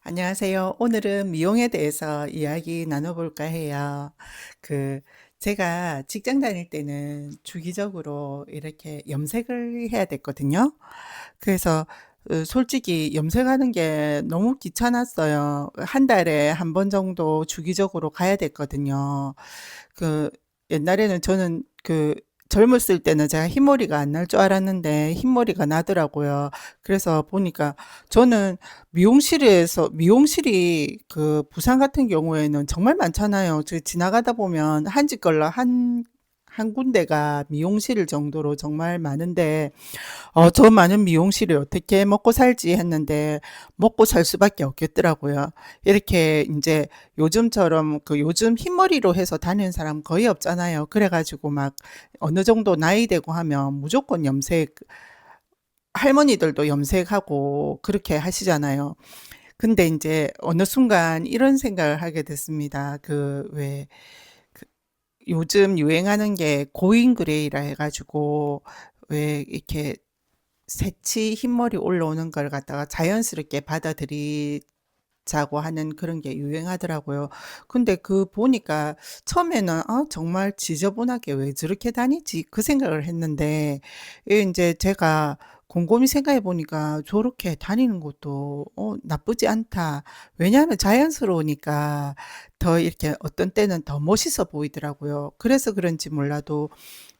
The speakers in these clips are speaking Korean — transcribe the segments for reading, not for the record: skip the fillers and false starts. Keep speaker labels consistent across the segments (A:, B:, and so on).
A: 안녕하세요. 오늘은 미용에 대해서 이야기 나눠볼까 해요. 그, 제가 직장 다닐 때는 주기적으로 이렇게 염색을 해야 됐거든요. 그래서 솔직히 염색하는 게 너무 귀찮았어요. 한 달에 한 번 정도 주기적으로 가야 됐거든요. 그 옛날에는 저는 젊었을 때는 제가 흰머리가 안 날 줄 알았는데 흰머리가 나더라고요. 그래서 보니까 저는 미용실이 부산 같은 경우에는 정말 많잖아요. 저 지나가다 보면 한 집 걸러 한 군데가 미용실 정도로 정말 많은데 저 많은 미용실을 어떻게 먹고 살지 했는데 먹고 살 수밖에 없겠더라고요. 이렇게 이제 요즘처럼 요즘 흰머리로 해서 다니는 사람 거의 없잖아요. 그래가지고 막 어느 정도 나이 되고 하면 무조건 염색, 할머니들도 염색하고 그렇게 하시잖아요. 근데 이제 어느 순간 이런 생각을 하게 됐습니다. 그 요즘 유행하는 게 고인 그레이라 해가지고 왜 이렇게 새치 흰머리 올라오는 걸 갖다가 자연스럽게 받아들이자고 하는 그런 게 유행하더라고요. 근데 보니까 처음에는 정말 지저분하게 왜 저렇게 다니지? 그 생각을 했는데, 이제 제가 곰곰이 생각해 보니까 저렇게 다니는 것도 나쁘지 않다. 왜냐하면 자연스러우니까 더 이렇게 어떤 때는 더 멋있어 보이더라고요. 그래서 그런지 몰라도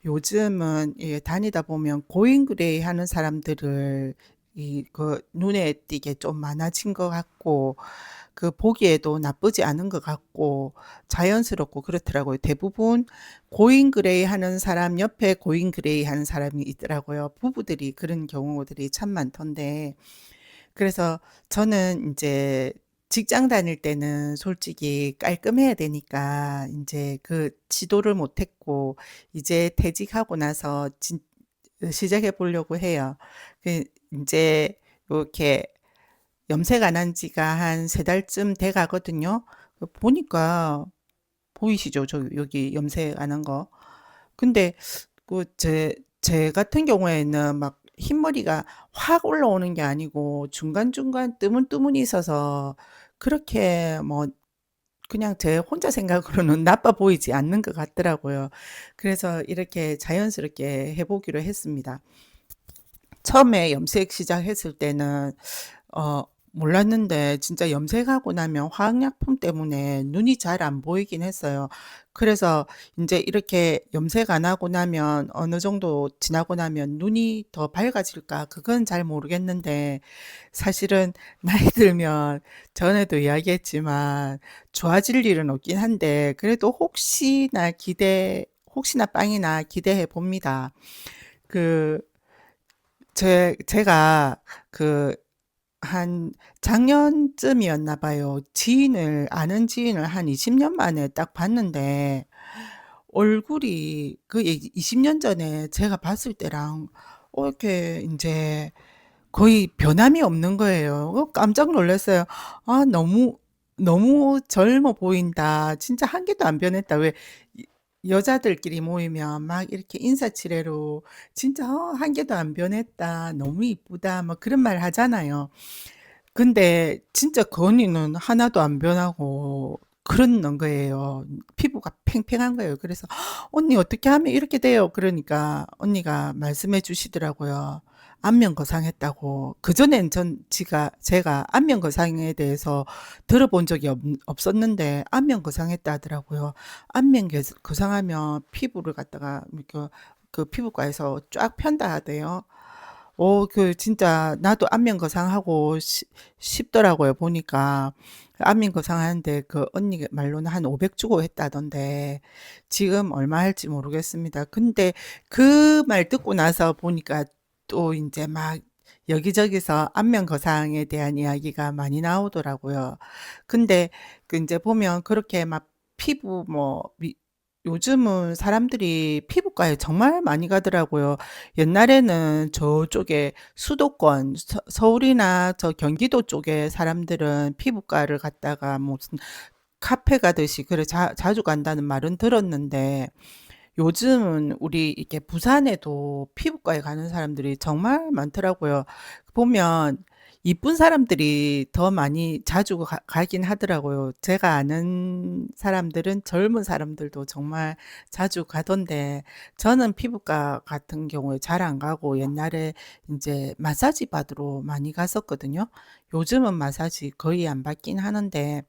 A: 요즘은 다니다 보면 고인 그레이 하는 사람들을 눈에 띄게 좀 많아진 것 같고 보기에도 나쁘지 않은 것 같고 자연스럽고 그렇더라고요. 대부분 고인 그레이 하는 사람 옆에 고인 그레이 하는 사람이 있더라고요. 부부들이 그런 경우들이 참 많던데 그래서 저는 이제 직장 다닐 때는 솔직히 깔끔해야 되니까 이제 지도를 못했고 이제 퇴직하고 나서 시작해 보려고 해요. 이제 이렇게 염색 안 한 지가 한 세 달쯤 돼 가거든요. 보니까 보이시죠? 저 여기 염색 안 한 거. 근데 제 같은 경우에는 막 흰머리가 확 올라오는 게 아니고 중간중간 뜨문뜨문이 있어서 그렇게 뭐 그냥 제 혼자 생각으로는 나빠 보이지 않는 것 같더라고요. 그래서 이렇게 자연스럽게 해보기로 했습니다. 처음에 염색 시작했을 때는 어 몰랐는데 진짜 염색하고 나면 화학약품 때문에 눈이 잘 안 보이긴 했어요. 그래서 인제 이렇게 염색 안 하고 나면 어느 정도 지나고 나면 눈이 더 밝아질까 그건 잘 모르겠는데 사실은 나이 들면 전에도 이야기했지만 좋아질 일은 없긴 한데 그래도 혹시나 빵이나 기대해 봅니다. 그 제가 그 한 작년쯤이었나 봐요. 아는 지인을 한 20년 만에 딱 봤는데 얼굴이 20년 전에 제가 봤을 때랑 이렇게 인제 거의 변함이 없는 거예요. 깜짝 놀랐어요. '아 너무 젊어 보인다. 진짜 한 개도 안 변했다.' 왜 이 여자들끼리 모이면 막 이렇게 인사치레로 진짜 한 개도 안 변했다. 너무 이쁘다.' 뭐 그런 말 하잖아요. 근데 진짜 그 언니는 하나도 안 변하고 그러는 거예요. 피부가 팽팽한 거예요. 그래서 "언니 어떻게 하면 이렇게 돼요?" 그러니까 언니가 말씀해 주시더라고요. 안면 거상했다고. 그전엔 제가 안면 거상에 대해서 들어본 적이 없었는데 안면 거상했다 하더라고요. 거상하면 피부를 갖다가 이렇게 피부과에서 쫙 편다 하대요. 진짜 나도 안면 거상하고 싶더라고요, 보니까. 안면 거상하는데 그 언니 말로는 한 500 주고 했다던데 지금 얼마 할지 모르겠습니다. 근데 그 말 듣고 나서 보니까 또 인제 막 여기저기서 안면 거상에 대한 이야기가 많이 나오더라고요. 근데 인제 보면 그렇게 막 피부 뭐 요즘은 사람들이 피부과에 정말 많이 가더라고요. 옛날에는 저쪽에 수도권 서울이나 저 경기도 쪽에 사람들은 피부과를 갔다가 무슨 카페 가듯이 그래 자주 간다는 말은 들었는데 요즘은 우리 이렇게 부산에도 피부과에 가는 사람들이 정말 많더라고요. 보면 이쁜 사람들이 더 많이 자주 가긴 하더라고요. 제가 아는 사람들은 젊은 사람들도 정말 자주 가던데 저는 피부과 같은 경우에 잘 안 가고 옛날에 이제 마사지 받으러 많이 갔었거든요. 요즘은 마사지 거의 안 받긴 하는데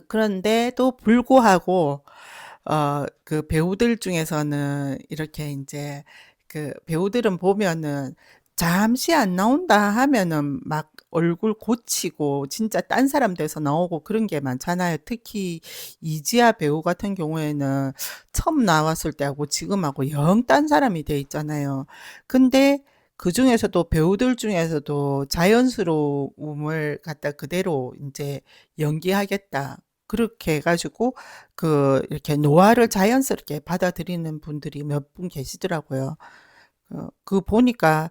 A: 그런데도 불구하고 그 배우들 중에서는 이렇게 인제 그 배우들은 보면은 잠시 안 나온다 하면은 막 얼굴 고치고 진짜 딴 사람 돼서 나오고 그런 게 많잖아요. 특히 이지아 배우 같은 경우에는 처음 나왔을 때하고 지금하고 영 딴 사람이 돼 있잖아요. 근데 그중에서도 배우들 중에서도 자연스러움을 갖다 그대로 인제 연기하겠다. 그렇게 해 가지고 이렇게 노화를 자연스럽게 받아들이는 분들이 몇 분 계시더라고요. 보니까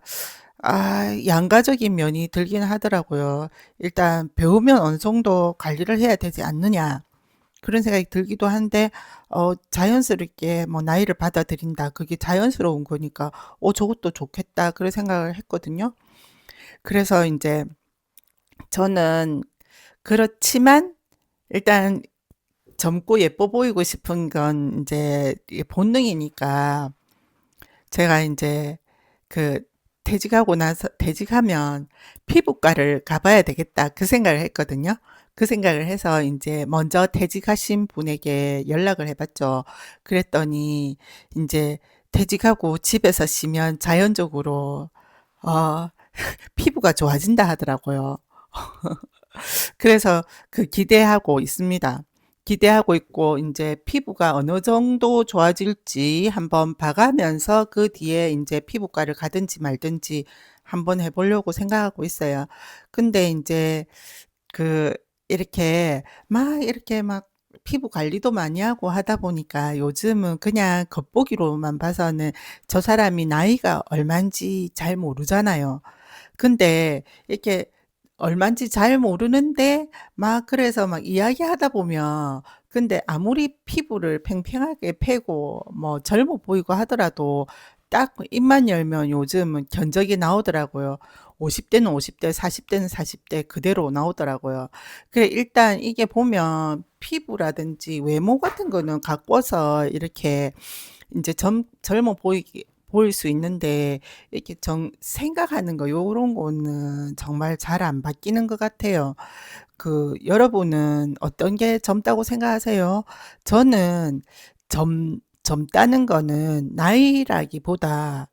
A: 양가적인 면이 들긴 하더라고요. 일단 '배우면 어느 정도 관리를 해야 되지 않느냐.' 그런 생각이 들기도 한데 자연스럽게 뭐 '나이를 받아들인다.' 그게 자연스러운 거니까 '저것도 좋겠다.' 그런 생각을 했거든요. 그래서 인제 저는 그렇지만 일단 젊고 예뻐 보이고 싶은 건 인제 이게 본능이니까 제가 인제 그 '퇴직하면 피부과를 가 봐야 되겠다.' 그 생각을 했거든요. 그 생각을 해서 인제 먼저 퇴직하신 분에게 연락을 해 봤죠. 그랬더니 인제 "퇴직하고 집에서 쉬면 자연적으로 어 피부가 좋아진다." 하더라고요. 그래서 기대하고 있습니다. 기대하고 있고 인제 피부가 어느 정도 좋아질지 한번 봐 가면서 그 뒤에 인제 피부과를 가든지 말든지 한번 해 보려고 생각하고 있어요. 근데 인제 그 이렇게 막 피부 관리도 많이 하고 하다 보니까 요즘은 그냥 겉보기로만 봐서는 저 사람이 나이가 얼만지 잘 모르잖아요. 근데 이렇게 얼만지 잘 모르는데 그래서 막 이야기하다 보면 근데 아무리 피부를 팽팽하게 패고 뭐 젊어 보이고 하더라도 딱 입만 열면 요즘은 견적이 나오더라고요. 50 대는 50 대, 40 대는 40대 그대로 나오더라고요. 그래 일단 이게 보면 피부라든지 외모 같은 거는 가꿔서 이렇게 인제 젊어 보일 수 있는데 이렇게 생각하는 거 요런 거는 정말 잘 안 바뀌는 것 같아요. 여러분은 어떤 게 젊다고 생각하세요? 저는 젊다는 거는 나이라기보다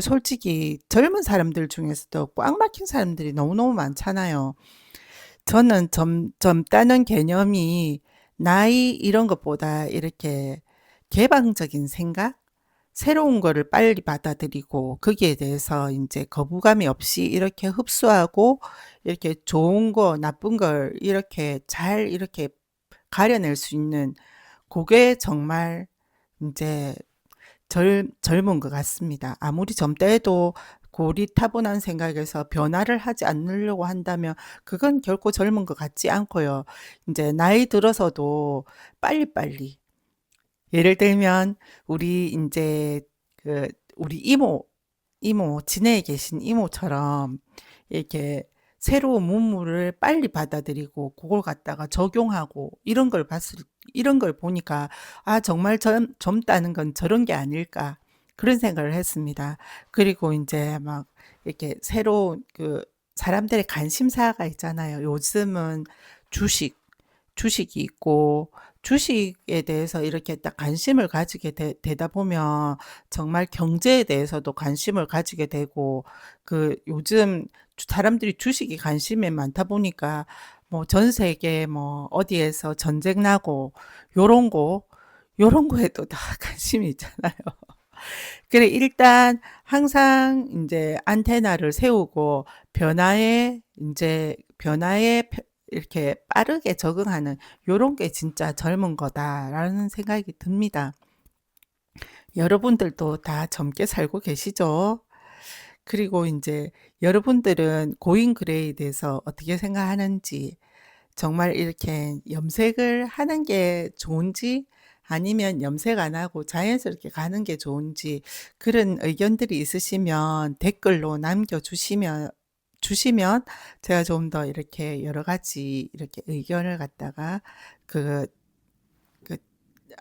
A: 솔직히 젊은 사람들 중에서도 꽉 막힌 사람들이 너무너무 많잖아요. 저는 젊다는 개념이 나이 이런 것보다 이렇게 개방적인 생각? 새로운 거를 빨리 받아들이고 거기에 대해서 인제 거부감이 없이 이렇게 흡수하고 이렇게 좋은 거 나쁜 걸 이렇게 잘 이렇게 가려낼 수 있는 고게 정말 인제 젊은 것 같습니다. 아무리 젊다 해도 고리타분한 생각에서 변화를 하지 않으려고 한다면 그건 결코 젊은 것 같지 않고요. 인제 나이 들어서도 빨리빨리 예를 들면 우리 인제 우리 이모 진해에 계신 이모처럼 이렇게 새로운 문물을 빨리 받아들이고 그걸 갖다가 적용하고 이런 걸 보니까 '아 정말 젊다는 건 저런 게 아닐까.' 그런 생각을 했습니다. 그리고 인제 막 이렇게 새로운 사람들의 관심사가 있잖아요. 요즘은 주식 주식이 있고 주식에 대해서 이렇게 딱 관심을 가지게 되다 보면 정말 경제에 대해서도 관심을 가지게 되고 요즘 사람들이 주식이 관심이 많다 보니까 뭐 전 세계 뭐 어디에서 전쟁 나고 요런 거 요런 거에도 다 관심이 있잖아요. 그래 일단 항상 인제 안테나를 세우고 변화에 이렇게 빠르게 적응하는 요런 게 진짜 '젊은 거다.'라는 생각이 듭니다. 여러분들도 다 젊게 살고 계시죠? 그리고 인제 여러분들은 고인 그레이에 대해서 어떻게 생각하는지 정말 이렇게 염색을 하는 게 좋은지 아니면 염색 안 하고 자연스럽게 가는 게 좋은지 그런 의견들이 있으시면 댓글로 주시면 제가 좀 더 이렇게 여러 가지 이렇게 의견을 갖다가 그 그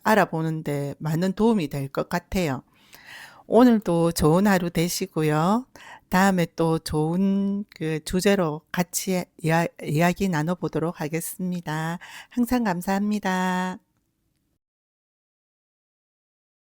A: 알아보는 데 많은 도움이 될 것 같아요. 오늘도 좋은 하루 되시고요. 다음에 또 좋은 그 주제로 같이 이야기 나눠 보도록 하겠습니다. 항상 감사합니다.